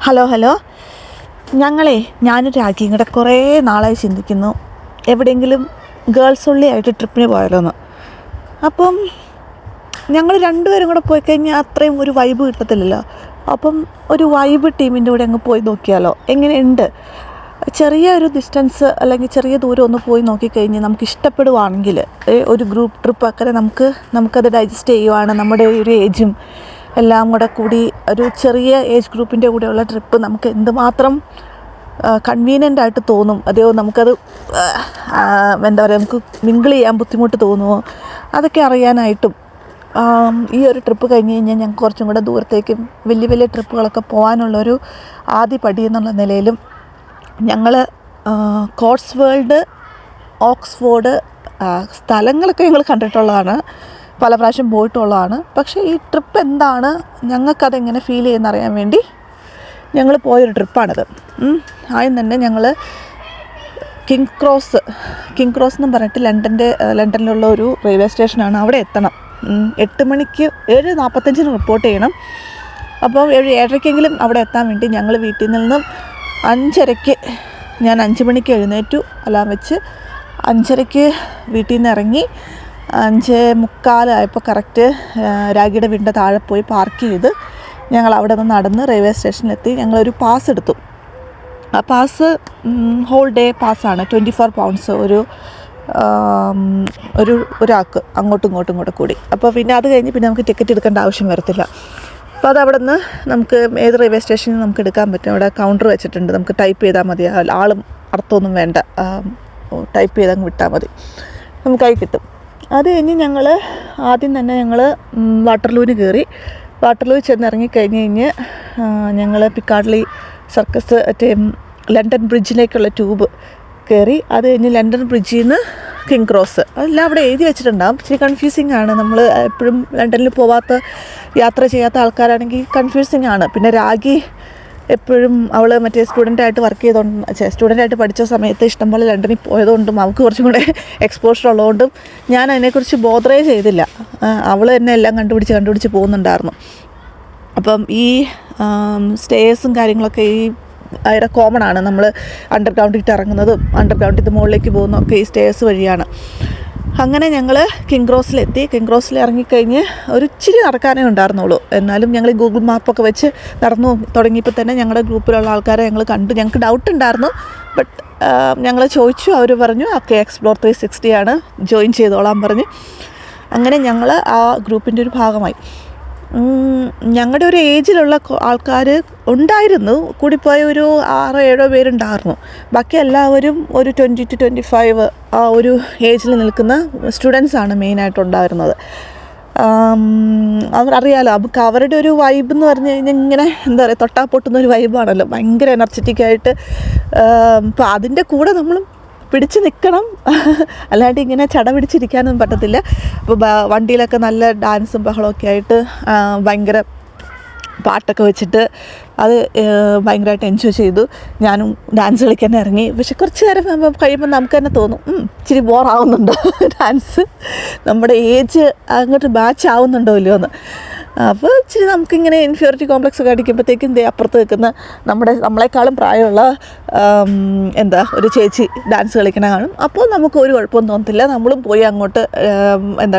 Hello ഞാനൊരു രാഖിയും കൂടെ കുറേ നാളായി ചിന്തിക്കുന്നു, എവിടെയെങ്കിലും ഗേൾസ് ഒള്ളി ആയിട്ട് ട്രിപ്പിന് പോയാലോന്ന്. അപ്പം ഞങ്ങൾ രണ്ടുപേരും കൂടെ പോയി കഴിഞ്ഞാൽ അത്രയും ഒരു വൈബ് കിട്ടത്തില്ലല്ലോ. അപ്പം ഒരു വൈബ് ടീമിൻ്റെ കൂടെ അങ്ങ് പോയി നോക്കിയാലോ, എങ്ങനെയുണ്ട്? ചെറിയ ഒരു ഡിസ്റ്റൻസ് അല്ലെങ്കിൽ ചെറിയ ദൂരം ഒന്ന് പോയി നോക്കിക്കഴിഞ്ഞ് നമുക്ക് ഇഷ്ടപ്പെടുവാണെങ്കിൽ ഒരു ഗ്രൂപ്പ് ട്രിപ്പ് ഒക്കെ നമുക്കത് ഡൈജസ്റ്റ് ചെയ്യുവാണ്. നമ്മുടെ ഒരു ഏജും എല്ലാം കൂടെ കൂടി ഒരു ചെറിയ ഏജ് ഗ്രൂപ്പിൻ്റെ കൂടെയുള്ള ട്രിപ്പ് നമുക്ക് എന്തുമാത്രം കൺവീനിയൻ്റ് ആയിട്ട് തോന്നും. അതെയോ നമുക്കത് എന്താ പറയുക, നമുക്ക് മിങ്കിൾ ചെയ്യാൻ ബുദ്ധിമുട്ട് തോന്നുമോ, അതൊക്കെ അറിയാനായിട്ടും ഈ ഒരു ട്രിപ്പ് കഴിഞ്ഞ് കഴിഞ്ഞാൽ ഞങ്ങൾക്ക് കുറച്ചും കൂടെ ദൂരത്തേക്കും വലിയ ട്രിപ്പുകളൊക്കെ പോകാനുള്ളൊരു ആദ്യ പടി എന്നുള്ള നിലയിലും ഞങ്ങൾ കോട്സ്വേൾഡ്, ഓക്സ്ഫോർഡ് സ്ഥലങ്ങളൊക്കെ ഞങ്ങൾ കണ്ടിട്ടുള്ളതാണ്, പല പ്രാവശ്യം പോയിട്ടുള്ളതാണ്. പക്ഷേ ഈ ട്രിപ്പ് എന്താണ്, ഞങ്ങൾക്കതെങ്ങനെ ഫീൽ ചെയ്യുന്നറിയാൻ വേണ്ടി ഞങ്ങൾ പോയൊരു ട്രിപ്പാണിത്. ആദ്യം തന്നെ ഞങ്ങൾ കിങ് ക്രോസ് എന്നും പറഞ്ഞിട്ട് ലണ്ടനിലുള്ള ഒരു റെയിൽവേ സ്റ്റേഷനാണ്. അവിടെ എത്തണം. 8 മണിക്ക് 7:45 റിപ്പോർട്ട് ചെയ്യണം. അപ്പോൾ 7:30 അവിടെ എത്താൻ വേണ്ടി ഞങ്ങൾ വീട്ടിൽ നിന്നും 5:30 ഞാൻ 5 മണിക്ക് എഴുന്നേറ്റു, അലാം വെച്ച് 5:30 വീട്ടിൽ നിന്ന് ഇറങ്ങി. 5:45 ആയപ്പോൾ കറക്റ്റ് രാഖിയുടെ വീടിൻ്റെ താഴെ പോയി പാർക്ക് ചെയ്ത് ഞങ്ങൾ അവിടെ നിന്ന് നടന്ന് റെയിൽവേ സ്റ്റേഷനിലെത്തി. ഞങ്ങളൊരു പാസ് എടുത്തു. ആ പാസ് ഹോൾ ഡേ പാസ്സാണ്. 24 പൗണ്ട്സ് ഒരാൾക്ക് അങ്ങോട്ടും കൂടെ കൂടി. അപ്പോൾ പിന്നെ അത് കഴിഞ്ഞ് പിന്നെ നമുക്ക് ടിക്കറ്റ് എടുക്കേണ്ട ആവശ്യം വരത്തില്ല. അപ്പോൾ അത് അവിടെ നിന്ന് നമുക്ക് ഏത് റെയിൽവേ സ്റ്റേഷനിൽ നമുക്ക് എടുക്കാൻ പറ്റും. അവിടെ കൗണ്ടർ വെച്ചിട്ടുണ്ട്, നമുക്ക് ടൈപ്പ് ചെയ്താൽ മതി. ആളും അർത്ഥമൊന്നും വേണ്ട, ടൈപ്പ് ചെയ്തങ്ങ് വിട്ടാൽ മതി, നമുക്കായി കിട്ടും. അത് കഴിഞ്ഞ് ഞങ്ങൾ ആദ്യം തന്നെ വാട്ടർലൂവിന് കയറി. വാട്ടർലൂവിൽ ചെന്നിറങ്ങിക്കഴിഞ്ഞ് ഞങ്ങൾ പിക്കാഡിലി സർക്കസ് ലണ്ടൻ ബ്രിഡ്ജിലേക്കുള്ള ട്യൂബ് കയറി. അത് കഴിഞ്ഞ് ലണ്ടൻ ബ്രിഡ്ജിൽ നിന്ന് കിങ് ക്രോസ്, അതെല്ലാം അവിടെ എഴുതി വെച്ചിട്ടുണ്ടാകും. ഇച്ചിരി കൺഫ്യൂസിങ് ആണ്. നമ്മൾ എപ്പോഴും ലണ്ടനിൽ യാത്ര ചെയ്യാത്ത ആൾക്കാരാണെങ്കിൽ കൺഫ്യൂസിങ് ആണ്. പിന്നെ രാഖി എപ്പോഴും അവൾ മറ്റേ സ്റ്റുഡൻ്റായിട്ട് പഠിച്ച സമയത്ത് ഇഷ്ടംപോലെ ലണ്ടനിൽ പോയതുകൊണ്ടും അവൾക്ക് കുറച്ചും കൂടെ എക്സ്പോഷർ ഉള്ളതുകൊണ്ടും ഞാൻ അതിനെക്കുറിച്ച് ബോധറേ ചെയ്തില്ല. അവൾ തന്നെ എല്ലാം കണ്ടുപിടിച്ച് പോകുന്നുണ്ടായിരുന്നു. അപ്പം ഈ സ്റ്റേഴ്സും കാര്യങ്ങളൊക്കെ അവിടെ കോമൺ ആണ്. നമ്മൾ അണ്ടർഗ്രൗണ്ടിൽ ഇറങ്ങുന്നതും അണ്ടർഗ്രൗണ്ടിൽ മുകളിലേക്ക് പോകുന്നതൊക്കെ ഈ സ്റ്റേഴ്സ് വഴിയാണ്. അങ്ങനെ ഞങ്ങൾ കിങ് ക്രോസിലെത്തി. കിങ് ക്രോസിൽ ഇറങ്ങിക്കഴിഞ്ഞ് ഒരു ഇച്ചിരി നടക്കാനേ ഉണ്ടായിരുന്നുള്ളൂ. എന്നാലും ഞങ്ങൾ ഗൂഗിൾ മാപ്പൊക്കെ വെച്ച് നടന്നു തുടങ്ങിയപ്പോൾ തന്നെ ഞങ്ങളുടെ ഗ്രൂപ്പിലുള്ള ആൾക്കാരെ ഞങ്ങൾ കണ്ടു. ഞങ്ങൾക്ക് ഡൗട്ട് ഉണ്ടായിരുന്നു, ബട്ട് ഞങ്ങൾ ചോദിച്ചു. അവർ പറഞ്ഞു ഓക്കെ, എക്സ്പ്ലോർ 360 ആണ്, ജോയിൻ ചെയ്തോളാൻ പറഞ്ഞു. അങ്ങനെ ഞങ്ങൾ ആ ഗ്രൂപ്പിൻ്റെ ഒരു ഭാഗമായി. ഞങ്ങളുടെ ഒരു ഏജിലുള്ള ആൾക്കാർ ഉണ്ടായിരുന്നു, കൂടിപ്പോയ ഒരു 6-7 പേരുണ്ടായിരുന്നു. ബാക്കി എല്ലാവരും ഒരു 20 to 25 ആ ഒരു ഏജിൽ നിൽക്കുന്ന സ്റ്റുഡൻസാണ് മെയിനായിട്ടുണ്ടായിരുന്നത്. അറിയാലോ, നമുക്ക് അവരുടെ ഒരു വൈബ് എന്ന് പറഞ്ഞു കഴിഞ്ഞാൽ ഇങ്ങനെ എന്താ പറയുക, തൊട്ടാ പൊട്ടുന്നൊരു വൈബാണല്ലോ, ഭയങ്കര എനർജറ്റിക്കായിട്ട്. അപ്പോൾ അതിൻ്റെ കൂടെ നമ്മളും പിടിച്ച് നിൽക്കണം, അല്ലാണ്ട് ഇങ്ങനെ പിടിച്ചിരിക്കാനൊന്നും പറ്റത്തില്ല. അപ്പോൾ വണ്ടിയിലൊക്കെ നല്ല ഡാൻസും ബഹളമൊക്കെ ആയിട്ട് ഭയങ്കര പാട്ടൊക്കെ വെച്ചിട്ട് അത് ഭയങ്കരമായിട്ട് എൻജോയ് ചെയ്തു. ഞാനും ഡാൻസ് കളിക്കാൻ ഇറങ്ങി. പക്ഷെ കുറച്ച് നേരം കഴിയുമ്പോൾ നമുക്ക് തന്നെ തോന്നും ഇച്ചിരി ബോറാവുന്നുണ്ടോ, ഡാൻസ് നമ്മുടെ ഏജ് അങ്ങോട്ട് മാച്ച് ആവുന്നുണ്ടോ ഇല്ലയോ എന്ന്. അപ്പോൾ ഇച്ചിരി നമുക്കിങ്ങനെ ഇൻഫീരിയോറിറ്റി കോംപ്ലക്സ് ഒക്കെ അടിക്കുമ്പോഴത്തേക്കും അപ്പുറത്ത് നിൽക്കുന്ന നമ്മളെക്കാളും പ്രായമുള്ള ഒരു ചേച്ചി ഡാൻസ് കളിക്കണ കാണും. അപ്പോൾ നമുക്ക് ഒരു കുഴപ്പമൊന്നും തോന്നത്തില്ല. നമ്മളും പോയി അങ്ങോട്ട്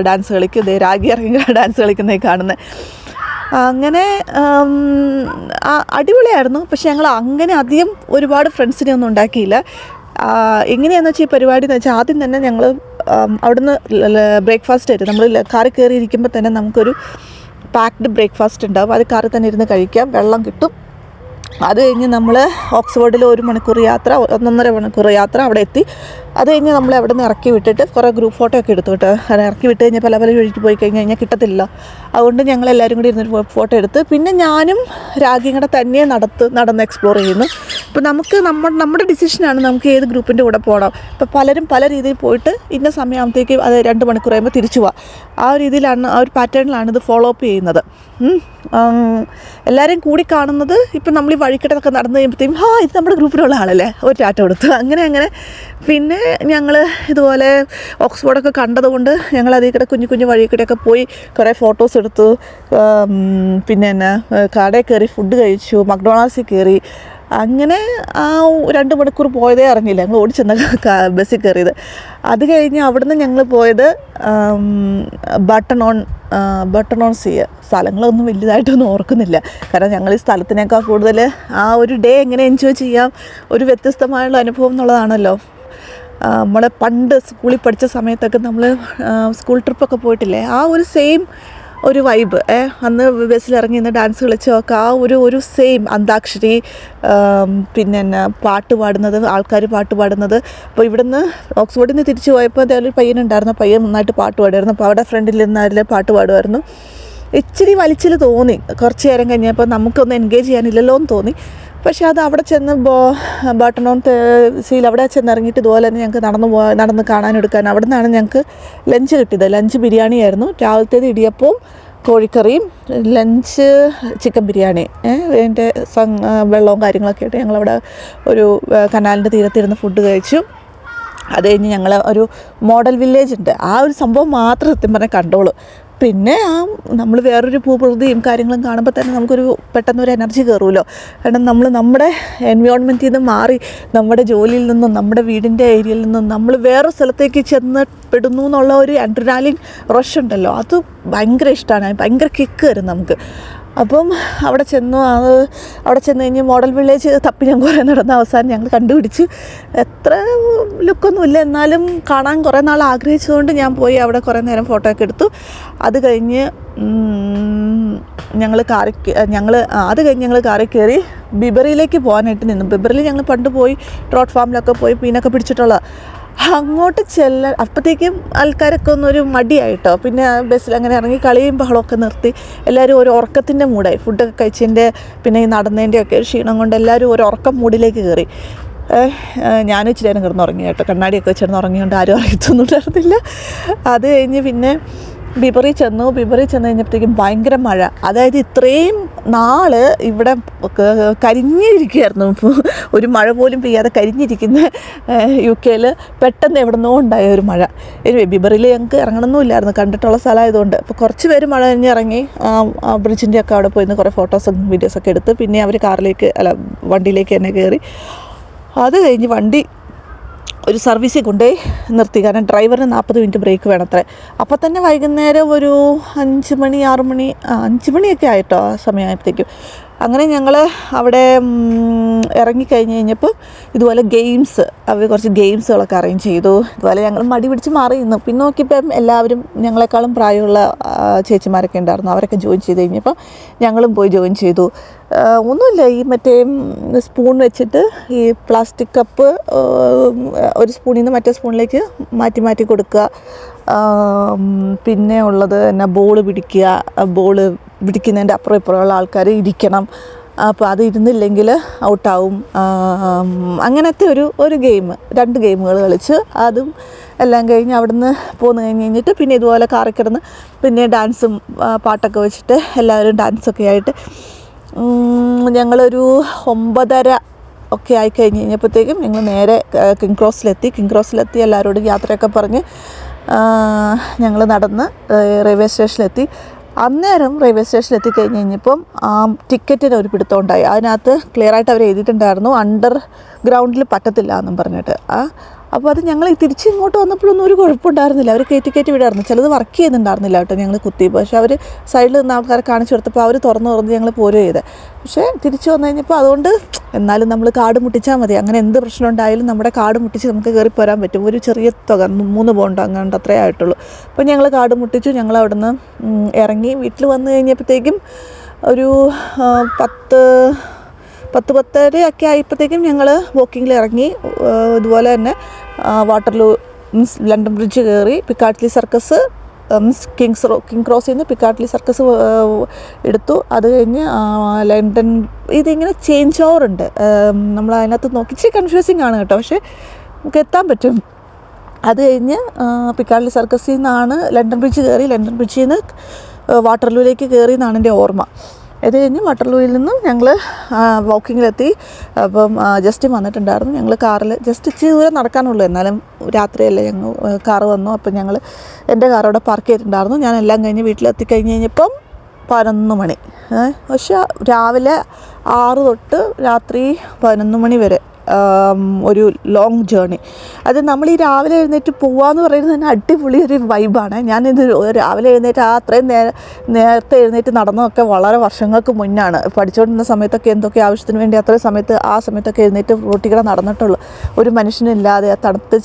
ഡാൻസ് കളിക്കും. രാഖി ഇറങ്ങി ഡാൻസ് കളിക്കുന്നേ കാണുന്നത്. അങ്ങനെ അടിപൊളിയായിരുന്നു. പക്ഷെ ഞങ്ങൾ അങ്ങനെ അധികം ഒരുപാട് ഫ്രണ്ട്സിനെ ഒന്നും ഉണ്ടാക്കിയില്ല. എങ്ങനെയാണെന്ന് വെച്ചാൽ ഈ പരിപാടി എന്ന് വെച്ചാൽ ആദ്യം തന്നെ ഞങ്ങൾ അവിടുന്ന് ബ്രേക്ക്ഫാസ്റ്റ് ആയിട്ട് നമ്മൾ കാറിൽ കയറിയിരിക്കുമ്പോൾ തന്നെ നമുക്കൊരു പാക്ഡ് ബ്രേക്ക്ഫാസ്റ്റ് ഉണ്ടാവും. അത് കാറിൽ തന്നെ ഇരുന്ന് കഴിക്കാം, വെള്ളം കിട്ടും. അത് കഴിഞ്ഞ് നമ്മൾ ഓക്സ്ഫോർഡിൽ 1 മണിക്കൂർ യാത്ര, 1.5 മണിക്കൂർ യാത്ര അവിടെ എത്തി. അത് കഴിഞ്ഞ് നമ്മൾ അവിടെ നിന്ന് ഇറക്കി വിട്ടിട്ട് കുറേ ഗ്രൂപ്പ് ഫോട്ടോ ഒക്കെ എടുത്തു കേട്ടോ. അത് ഇറക്കി വിട്ട് കഴിഞ്ഞാൽ പല വഴിക്ക് പോയി കഴിഞ്ഞാൽ കിട്ടത്തില്ല. അതുകൊണ്ട് ഞങ്ങൾ എല്ലാവരും കൂടി ഇരുന്നൊരു ഫോട്ടോ എടുത്ത് പിന്നെ ഞാനും രാഖിയും കൂടെ തന്നെ നടന്ന് എക്സ്പ്ലോർ ചെയ്യുന്നു. ഇപ്പോൾ നമുക്ക് നമ്മുടെ ഡിസിഷനാണ് നമുക്ക് ഏത് ഗ്രൂപ്പിൻ്റെ കൂടെ പോകണം. ഇപ്പോൾ പലരും പല രീതിയിൽ പോയിട്ട് ഇന്ന സമയമാകുമ്പോഴത്തേക്ക് അത് 2 മണിക്കൂർ കഴിയുമ്പോൾ തിരിച്ചു പോവാം. ആ ഒരു രീതിയിലാണ്, ആ ഒരു പാറ്റേണിലാണ് ഇത് ഫോളോ അപ്പ് ചെയ്യുന്നത്. എല്ലാവരെയും കൂടി കാണുന്നത് ഇപ്പം നമ്മൾ ഈ വഴിക്കട്ടൊക്കെ നടന്നു കഴിയുമ്പോഴത്തേക്കും ഇത് നമ്മുടെ ഗ്രൂപ്പിലുള്ള ആളല്ലേ, ഒരു ടാറ്റ കൊടുത്തു. അങ്ങനെ പിന്നെ ഞങ്ങൾ ഇതുപോലെ ഓക്സ്ഫോർഡൊക്കെ കണ്ടതുകൊണ്ട് ഞങ്ങൾ അതിൽ കൂടെ കുഞ്ഞു വഴിക്കടയൊക്കെ പോയി കുറേ ഫോട്ടോസ് എടുത്തു. പിന്നെ കടയിൽ കയറി ഫുഡ് കഴിച്ചു, മക്ഡൊണാൾഡ്സിൽ കയറി. അങ്ങനെ ആ 2 മണിക്കൂർ പോയതേ അറിഞ്ഞില്ല, ഞങ്ങൾ ഓടിച്ചെന്ന ബസ്സിൽ കയറിയത്. അത് കഴിഞ്ഞ് അവിടുന്ന് ഞങ്ങൾ പോയത് ബട്ടൺ ഓൺ സീ. സ്ഥലങ്ങളൊന്നും വലുതായിട്ടൊന്നും ഓർക്കുന്നില്ല, കാരണം ഞങ്ങൾ ഈ സ്ഥലത്തിനേക്കാൾ കൂടുതൽ ആ ഒരു ഡേ എങ്ങനെ എൻജോയ് ചെയ്യാം, ഒരു വ്യത്യസ്തമായുള്ള അനുഭവം എന്നുള്ളതാണല്ലോ. നമ്മൾ പണ്ട് സ്കൂളിൽ പഠിച്ച സമയത്തൊക്കെ നമ്മൾ സ്കൂൾ ട്രിപ്പൊക്കെ പോയിട്ടില്ലേ, ആ ഒരു സെയിം ഒരു വൈബ്. അന്ന് ബസ്സിലിറങ്ങി നിന്ന് ഡാൻസ് കളിച്ചൊക്കെ ആ ഒരു സെയിം അന്താക്ഷരി, പിന്നെ പാട്ട് പാടുന്നത്, ആൾക്കാർ പാട്ട് പാടുന്നത്. അപ്പോൾ ഇവിടുന്ന് ഓക്സ്ഫോർഡിൽ നിന്ന് തിരിച്ചു പോയപ്പോൾ എന്തായാലും ഒരു പയ്യനുണ്ടായിരുന്നു, പയ്യൻ നന്നായിട്ട് പാട്ട് പാടുമായിരുന്നു. അപ്പോൾ അവിടെ ഫ്രണ്ടിൽ നിന്നാലും പാട്ട് പാടുമായിരുന്നു. ഇച്ചിരി വലിച്ചിൽ തോന്നി, കുറച്ച് നേരം കഴിഞ്ഞപ്പോൾ നമുക്കൊന്ന് എൻഗേജ് ചെയ്യാനില്ലല്ലോ എന്ന് തോന്നി. പക്ഷേ അത് അവിടെ ചെന്ന് ബട്ടൺ ഓൺ സീൽ അവിടെ ചെന്നിറങ്ങിയിട്ട് ഇതുപോലെ തന്നെ ഞങ്ങൾക്ക് നടന്ന് കാണാനെടുക്കാൻ അവിടെ നിന്നാണ് ഞങ്ങൾക്ക് ലഞ്ച് കിട്ടിയത്. ലഞ്ച് ബിരിയാണി ആയിരുന്നു. രാവിലത്തേത് ഇടിയപ്പവും കോഴിക്കറിയും, ലഞ്ച് ചിക്കൻ ബിരിയാണി. അതിൻ്റെ വെള്ളവും കാര്യങ്ങളൊക്കെ ആയിട്ട് ഞങ്ങളവിടെ ഒരു കനാലിൻ്റെ തീരത്തിരുന്ന് ഫുഡ് കഴിച്ചു. അത് കഴിഞ്ഞ് ഞങ്ങൾ ഒരു മോഡൽ വില്ലേജ് ഉണ്ട്, ആ ഒരു സംഭവം മാത്രം സത്യം പറഞ്ഞാൽ കണ്ടോളൂ. പിന്നെ നമ്മൾ വേറൊരു ഭൂപ്രകൃതിയും കാര്യങ്ങളും കാണുമ്പോൾ തന്നെ നമുക്കൊരു പെട്ടെന്നൊരു എനർജി കയറുമല്ലോ. കാരണം നമ്മൾ നമ്മുടെ എൻവയോൺമെൻറ്റിൽ നിന്ന് മാറി നമ്മുടെ ജോലിയിൽ നിന്നും നമ്മുടെ വീടിൻ്റെ ഏരിയയിൽ നിന്നും നമ്മൾ വേറെ സ്ഥലത്തേക്ക് ചെന്ന് പെടുന്നു എന്നുള്ള ഒരു അഡ്രിനാലിൻ റഷ് ഉണ്ടല്ലോ, അത് ഭയങ്കര ഇഷ്ടമാണ്, ഭയങ്കര കിക്ക് തരും നമുക്ക്. അപ്പം അവിടെ ചെന്ന് കഴിഞ്ഞ് മോഡൽ വില്ലേജ് തപ്പി ഞാൻ കുറേ നടന്ന അവസാനം ഞങ്ങൾ കണ്ടുപിടിച്ച്. എത്ര ലുക്കൊന്നുമില്ല, എന്നാലും കാണാൻ കുറേ നാൾ ആഗ്രഹിച്ചതുകൊണ്ട് ഞാൻ പോയി അവിടെ കുറേ നേരം ഫോട്ടോ ഒക്കെ എടുത്തു. അത് കഴിഞ്ഞ് ഞങ്ങൾ കാറിൽ കയറി ബിബറിയിലേക്ക് പോകാനായിട്ട് നിന്നു. ബിബറിൽ ഞങ്ങൾ പണ്ട് പോയി ട്രോട്ട് ഫാമിലൊക്കെ പോയി മീനൊക്കെ പിടിച്ചിട്ടുള്ള. അങ്ങോട്ട് അപ്പോഴത്തേക്കും ആൾക്കാരൊക്കെ ഒന്നൊരു മടിയായിട്ടോ. പിന്നെ ബസ്സിൽ അങ്ങനെ ഇറങ്ങി കളിയും ബഹളമൊക്കെ നിർത്തി എല്ലാവരും ഒരു ഉറക്കത്തിൻ്റെ മൂടായി. ഫുഡൊക്കെ കഴിച്ചതിൻ്റെ പിന്നെ ഈ നടന്നതിൻ്റെയൊക്കെ ഒരു ക്ഷീണം കൊണ്ട് എല്ലാവരും ഒരു ഉറക്കം മൂഡിലേക്ക് കയറി. ഞാനും ഇച്ചിരി നേരം കിടന്നുറങ്ങി കേട്ടോ, കണ്ണാടിയൊക്കെ വെച്ചിരുന്ന് ഉറങ്ങിയോണ്ട് ആരും അറിയത്തൊന്നുമില്ലായിരുന്നില്ല. അത് കഴിഞ്ഞ് പിന്നെ ബിബറി ചെന്ന് കഴിഞ്ഞപ്പോഴത്തേക്കും ഭയങ്കര മഴ. അതായത് ഇത്രയും നാൾ ഇവിടെ കരിഞ്ഞിരിക്കുകയായിരുന്നു, ഒരു മഴ പോലും പെയ്യാതെ കരിഞ്ഞിരിക്കുന്ന UK പെട്ടെന്ന് എവിടുന്നോ ഉണ്ടായ ഒരു മഴ. ബിബറിൽ ഞങ്ങൾക്ക് ഇറങ്ങണമെന്നില്ലായിരുന്നു, കണ്ടിട്ടുള്ള സ്ഥലമായതുകൊണ്ട്. അപ്പോൾ കുറച്ച് പേര് മഴ കഴിഞ്ഞ് ഇറങ്ങി ബ്രിഡ്ജിൻ്റെ ഒക്കെ അവിടെ പോയി കുറേ ഫോട്ടോസും വീഡിയോസൊക്കെ എടുത്ത് പിന്നെ അവർ വണ്ടിയിലേക്ക് തന്നെ കയറി. അത് കഴിഞ്ഞ് വണ്ടി ഒരു സർവീസിൽ കൊണ്ടുപോയി നിർത്തി, കാരണം ഡ്രൈവറിന് 40 മിനിറ്റ് ബ്രേക്ക് വേണത്രേ. അപ്പോൾ തന്നെ വൈകുന്നേരം ഒരു 5 മണി 6 മണി 5 മണിയൊക്കെ ആയിട്ടോ ആ സമയമായപ്പോഴത്തേക്കും. അങ്ങനെ ഞങ്ങൾ അവിടെ ഇറങ്ങിക്കഴിഞ്ഞ് കഴിഞ്ഞപ്പോൾ ഇതുപോലെ അവർ കുറച്ച് ഗെയിംസുകളൊക്കെ അറേഞ്ച് ചെയ്തു. ഇതുപോലെ ഞങ്ങൾ മടി പിടിച്ച് മാറി നിന്നു. പിന്നെ നോക്കിയപ്പം എല്ലാവരും ഞങ്ങളെക്കാളും പ്രായമുള്ള ചേച്ചിമാരൊക്കെ ഉണ്ടായിരുന്നു, അവരൊക്കെ ജോയിൻ ചെയ്ത് കഴിഞ്ഞപ്പോൾ ഞങ്ങളും പോയി ജോയിൻ ചെയ്തു. ഒന്നുമില്ല, ഈ മറ്റേ സ്പൂൺ വെച്ചിട്ട് ഈ പ്ലാസ്റ്റിക് കപ്പ് ഒരു സ്പൂണിൽ നിന്ന് മറ്റേ സ്പൂണിലേക്ക് മാറ്റി കൊടുക്കുക. പിന്നെ ഉള്ളത് തന്നെ ബോൾ പിടിക്കുന്നതിൻ്റെ അപ്പുറം ഇപ്പുറമുള്ള ആൾക്കാർ ഇരിക്കണം. അപ്പോൾ അത് ഇരുന്നില്ലെങ്കിൽ ഔട്ടാവും. അങ്ങനത്തെ ഒരു ഗെയിം, 2 ഗെയിമുകൾ കളിച്ച് അതും എല്ലാം കഴിഞ്ഞ് അവിടുന്ന് പോന്നു കഴിഞ്ഞിട്ട് പിന്നെ ഇതുപോലെ കാറിൽ കിടന്ന് പിന്നെ ഡാൻസും പാട്ടൊക്കെ വെച്ചിട്ട് എല്ലാവരും ഡാൻസൊക്കെ ആയിട്ട് ഞങ്ങളൊരു 9:30 ഒക്കെ ആയിക്കഴിഞ്ഞ് കഴിഞ്ഞപ്പോഴത്തേക്കും ഞങ്ങൾ നേരെ കിങ് ക്രോസിലെത്തി എല്ലാവരോടും യാത്രയൊക്കെ പറഞ്ഞ് ഞങ്ങൾ നടന്ന് റെയിൽവേ സ്റ്റേഷനിലെത്തി. അന്നേരം റെയിൽവേ സ്റ്റേഷനിൽ എത്തിക്കഴിഞ്ഞ് കഴിഞ്ഞപ്പം ടിക്കറ്റിന് ഒരു പിടുത്തം ഉണ്ടായി. അതിനകത്ത് ക്ലിയറായിട്ട് അവർ എഴുതിയിട്ടുണ്ടായിരുന്നു അണ്ടർ ഗ്രൗണ്ടിൽ പറ്റത്തില്ല എന്നും പറഞ്ഞിട്ട്. അപ്പോൾ അത് ഞങ്ങൾ തിരിച്ച് ഇങ്ങോട്ട് വന്നപ്പോഴൊന്നും ഒരു കുഴപ്പമുണ്ടായിരുന്നില്ല, അവർ കയറ്റി വിടായിരുന്നു. ചിലത് വർക്ക് ചെയ്യുന്നുണ്ടായിരുന്നില്ല കേട്ടോ, ഞങ്ങൾ കുത്തി. പക്ഷേ അവർ സൈഡിൽ നിന്ന് ആൾക്കാരെ കാണിച്ചു കൊടുത്തപ്പോൾ അവർ തുറന്ന് ഞങ്ങൾ പോരുക ചെയ്തത്. പക്ഷേ തിരിച്ച് വന്നു കഴിഞ്ഞപ്പോൾ അതുകൊണ്ട് എന്നാലും നമ്മൾ കാർഡ് മുട്ടിച്ചാൽ മതി, അങ്ങനെ എന്ത് പ്രശ്നം ഉണ്ടായാലും നമ്മുടെ കാർഡ് മുട്ടിച്ച് നമുക്ക് കയറിപ്പോരാൻ പറ്റും. ഒരു ചെറിയ തുക 3 പൗണ്ട് അങ്ങാണ്ട് അത്രേ ആയിട്ടുള്ളൂ. അപ്പോൾ ഞങ്ങൾ കാർഡ് മുട്ടിച്ചു. ഞങ്ങൾ അവിടെ നിന്ന് ഇറങ്ങി വീട്ടിൽ വന്നു കഴിഞ്ഞപ്പോഴത്തേക്കും ഒരു 10-10:30 ഒക്കെ ആയപ്പോഴത്തേക്കും ഞങ്ങൾ വോക്കിങ്ങിൽ ഇറങ്ങി. ഇതുപോലെ തന്നെ വാട്ടർലൂ ലണ്ടൻ ബ്രിഡ്ജ് കയറി, പിക്കാഡിലി സർക്കസ്, കിങ് ക്രോസിൽ നിന്ന് പിക്കാഡിലി സർക്കസ് എടുത്തു. അത് കഴിഞ്ഞ് ലണ്ടൻ, ഇതിങ്ങനെ ചേഞ്ച് ഓവറുണ്ട്. നമ്മൾ അതിനകത്ത് നോക്കി ഇച്ചിരി കൺഫ്യൂസിങ് ആണ് കേട്ടോ, പക്ഷേ നമുക്ക് എത്താൻ പറ്റും. അത് കഴിഞ്ഞ് പിക്കാഡിലി സർക്കസിൽ നിന്നാണ് ലണ്ടൻ ബ്രിഡ്ജ് കയറി, ലണ്ടൻ ബ്രിഡ്ജിൽ നിന്ന് വാട്ടർലൂയിലേക്ക് കയറി എന്നാണ് എൻ്റെ ഓർമ്മ. ഇത് കഴിഞ്ഞ് വാട്ടർലൂയിൽ നിന്നും ഞങ്ങൾ വാക്കിങ്ങിലെത്തി. അപ്പം ജസ്റ്റിൻ വന്നിട്ടുണ്ടായിരുന്നു. ഞങ്ങൾ കാറിൽ ജസ്റ്റ് ഇച്ചിരി ദൂരം നടക്കാനുള്ളൂ, എന്നാലും രാത്രിയല്ലേ, ഞങ്ങൾ കാറ് വന്നു. അപ്പം ഞങ്ങൾ എൻ്റെ കാർ അവിടെ പാർക്ക് ചെയ്തിട്ടുണ്ടായിരുന്നു. ഞാൻ എല്ലാം കഴിഞ്ഞ് വീട്ടിലെത്തി കഴിഞ്ഞപ്പം 11 മണി. പക്ഷേ രാവിലെ 6 തൊട്ട് രാത്രി 11 മണി വരെ ഒരു ലോങ് ജേർണി. അത് നമ്മൾ ഈ രാവിലെ എഴുന്നേറ്റ് പോവാന്ന് പറയുന്നത് തന്നെ അടിപൊളി ഒരു വൈബാണ്. ഞാനിത് രാവിലെ എഴുന്നേറ്റ് അത്രയും നേരത്തെ എഴുന്നേറ്റ് നടന്നതൊക്കെ വളരെ വർഷങ്ങൾക്ക് മുന്നാണ്. പഠിച്ചുകൊണ്ടിരുന്ന സമയത്തൊക്കെ എന്തൊക്കെ ആവശ്യത്തിന് വേണ്ടി അത്രയും സമയത്ത് ആ സമയത്തൊക്കെ എഴുന്നേറ്റ് റോട്ടിക്കടെ നടന്നിട്ടുള്ളൂ. ഒരു മനുഷ്യനില്ലാതെ ആ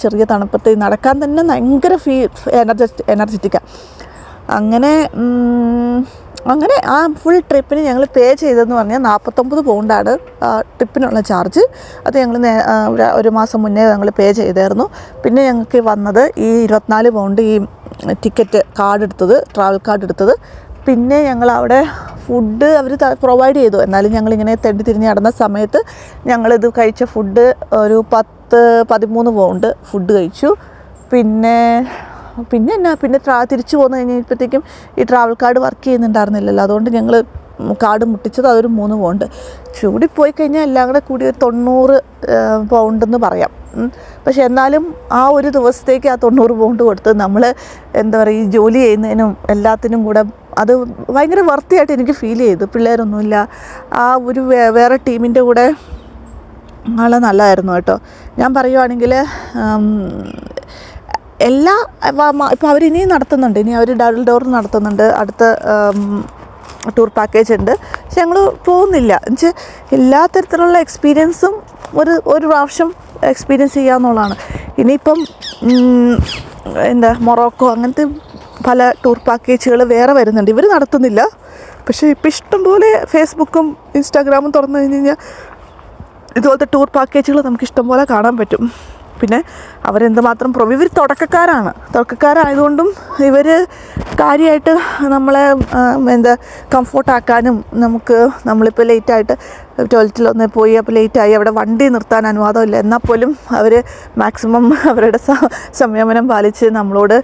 ചെറിയ തണുപ്പത്ത് നടക്കാൻ തന്നെ ഭയങ്കര എനർജറ്റിക്കാണ്. അങ്ങനെ ആ ഫുൾ ട്രിപ്പിന് ഞങ്ങൾ പേ ചെയ്തതെന്ന് പറഞ്ഞാൽ 49 പൗണ്ടാണ് ട്രിപ്പിനുള്ള ചാർജ്. അത് ഞങ്ങൾ 1 മാസം മുന്നേ ഞങ്ങൾ പേ ചെയ്തായിരുന്നു. പിന്നെ ഞങ്ങൾക്ക് വന്നത് ഈ 24 പൗണ്ട് ഈ ടിക്കറ്റ് കാർഡ് എടുത്തത്, ട്രാവൽ കാർഡ് എടുത്തത്. പിന്നെ ഞങ്ങൾ അവിടെ ഫുഡ് അവർ പ്രൊവൈഡ് ചെയ്തു. എന്നാലും ഞങ്ങളിങ്ങനെ തിരിഞ്ഞ് നടന്ന സമയത്ത് ഞങ്ങളിത് കഴിച്ച ഫുഡ് ഒരു 10-13 പൗണ്ട് ഫുഡ് കഴിച്ചു. പിന്നെ തിരിച്ചു പോന്നു കഴിഞ്ഞപ്പോഴത്തേക്കും ഈ ട്രാവൽ കാർഡ് വർക്ക് ചെയ്യുന്നുണ്ടായിരുന്നില്ലല്ലോ, അതുകൊണ്ട് ഞങ്ങൾ കാർഡ് മുട്ടിച്ചത് അതൊരു 3 പൗണ്ട്. ചൂടിപ്പോയി കഴിഞ്ഞാൽ എല്ലാം കൂടെ കൂടി ഒരു 90 പൗണ്ടെന്ന് പറയാം. പക്ഷെ എന്നാലും ആ ഒരു ദിവസത്തേക്ക് ആ 90 പൗണ്ട് കൊടുത്ത് നമ്മൾ എന്താ പറയുക, ഈ ജോലി ചെയ്യുന്നതിനും എല്ലാത്തിനും കൂടെ അത് ഭയങ്കര വർത്തിയായിട്ട് എനിക്ക് ഫീൽ ചെയ്തു. പിള്ളേരൊന്നുമില്ല, ആ ഒരു വേറെ ടീമിൻ്റെ കൂടെ ആളെ നല്ലതായിരുന്നു കേട്ടോ. ഞാൻ പറയുവാണെങ്കിൽ ഇപ്പോൾ അവരിനിയും നടത്തുന്നുണ്ട്, ഇനി അവർ ഡബിൾ ഡോർ നടത്തുന്നുണ്ട്, അടുത്ത ടൂർ പാക്കേജ് ഉണ്ട്. പക്ഷെ ഞങ്ങൾ പോകുന്നില്ല. എന്നുവെച്ചാൽ എല്ലാ തരത്തിലുള്ള എക്സ്പീരിയൻസും ഒരു പ്രാവശ്യം എക്സ്പീരിയൻസ് ചെയ്യാമെന്നുള്ളതാണ്. ഇനിയിപ്പം മൊറോക്കോ അങ്ങനത്തെ പല ടൂർ പാക്കേജുകൾ വേറെ വരുന്നുണ്ട്, ഇവർ നടത്തുന്നില്ല. പക്ഷേ ഇപ്പം ഇഷ്ടംപോലെ ഫേസ്ബുക്കും ഇൻസ്റ്റാഗ്രാമും തുറന്നു കഴിഞ്ഞ് കഴിഞ്ഞാൽ ഇതുപോലത്തെ ടൂർ പാക്കേജുകൾ നമുക്ക് ഇഷ്ടംപോലെ കാണാൻ പറ്റും. പിന്നെ അവരെന്തുമാത്രം ഇവർ തുടക്കക്കാരായതുകൊണ്ടും ഇവർ കാര്യമായിട്ട് നമ്മളെ കംഫോർട്ടാക്കാനും നമ്മളിപ്പോൾ ലേറ്റായിട്ട് ടോയ്ലറ്റിലൊന്ന് പോയി അപ്പോൾ ലേറ്റായി അവിടെ വണ്ടി നിർത്താൻ അനുവാദമില്ല, എന്നാൽ പോലും അവർ മാക്സിമം അവരുടെ സംയമനം പാലിച്ച് നമ്മളോട്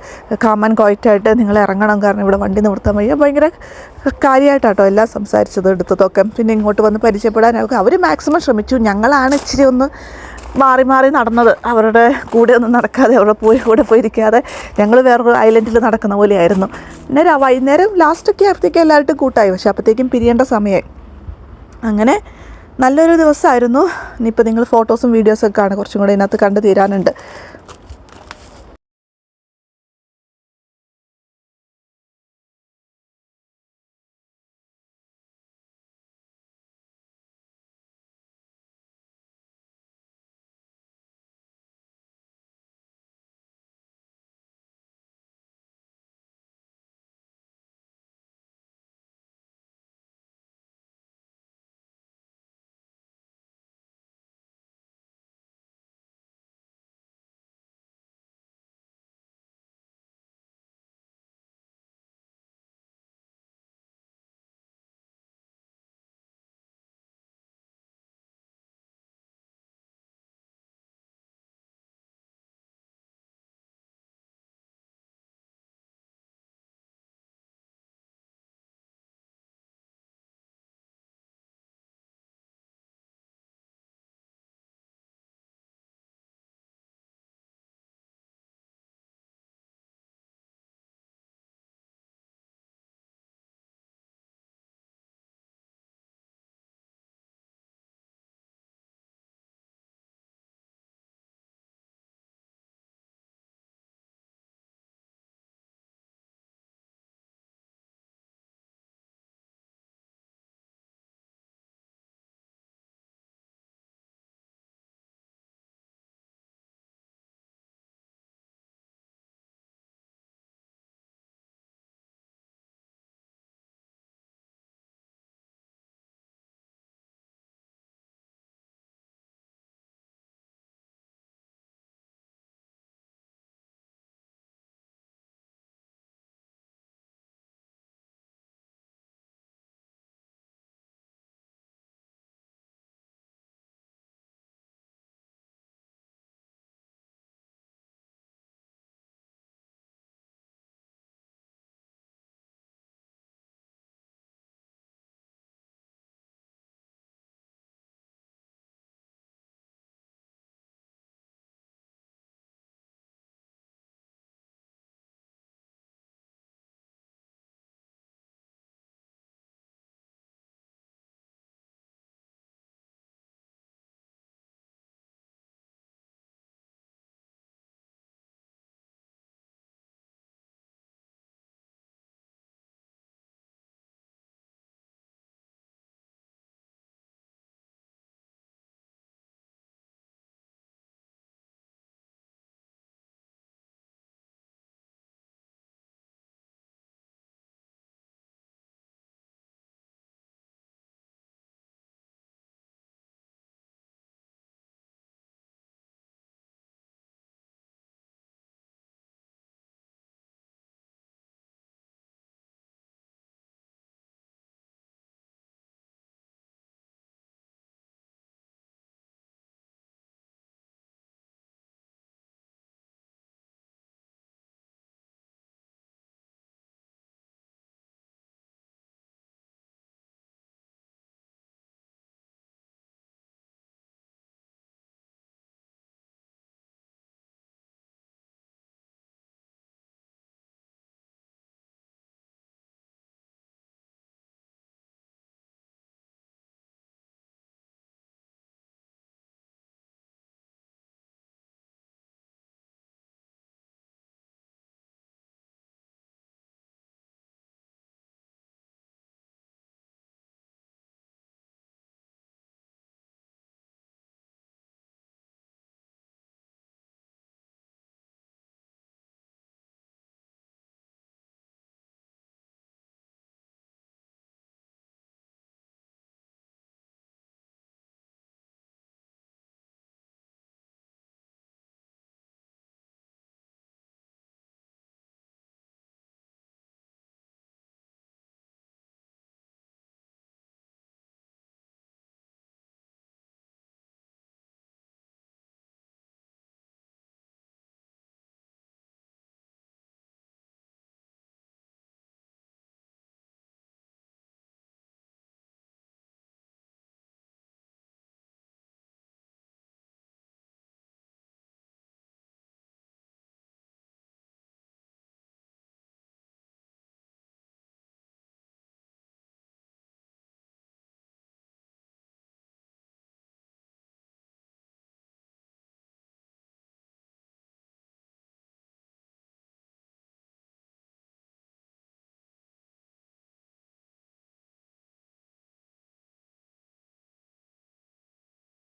കാം ആൻഡ് ക്വയറ്റായിട്ട് നിങ്ങൾ ഇറങ്ങണം, കാരണം ഇവിടെ വണ്ടി നിർത്താൻ വയ്യ. ഭയങ്കര കാര്യമായിട്ടാട്ടോ എല്ലാം സംസാരിച്ചത് എടുത്തതൊക്കെ. പിന്നെ ഇങ്ങോട്ട് വന്ന് പരിചയപ്പെടാനൊക്കെ അവർ മാക്സിമം ശ്രമിച്ചു. ഞങ്ങളാണ് ഇച്ചിരി ഒന്ന് മാറി നടന്നത്, അവരുടെ കൂടെ ഒന്നും നടക്കാതെ, അവരുടെ കൂടെ പോയിരിക്കാതെ ഞങ്ങൾ വേറൊരു ഐലൻഡിൽ നടക്കുന്ന പോലെയായിരുന്നു. പിന്നെ വൈകുന്നേരം ലാസ്റ്റൊക്കെ ആയപ്പോഴത്തേക്കും എല്ലാവരും കൂട്ടായി, പക്ഷേ അപ്പോഴത്തേക്കും പിരിയേണ്ട സമയമായി. അങ്ങനെ നല്ലൊരു ദിവസമായിരുന്നു. ഇനിയിപ്പോൾ നിങ്ങൾ ഫോട്ടോസും വീഡിയോസൊക്കെ കാണും, കുറച്ചും കൂടെ ഇതിനകത്ത് കണ്ടു തീരാനുണ്ട്.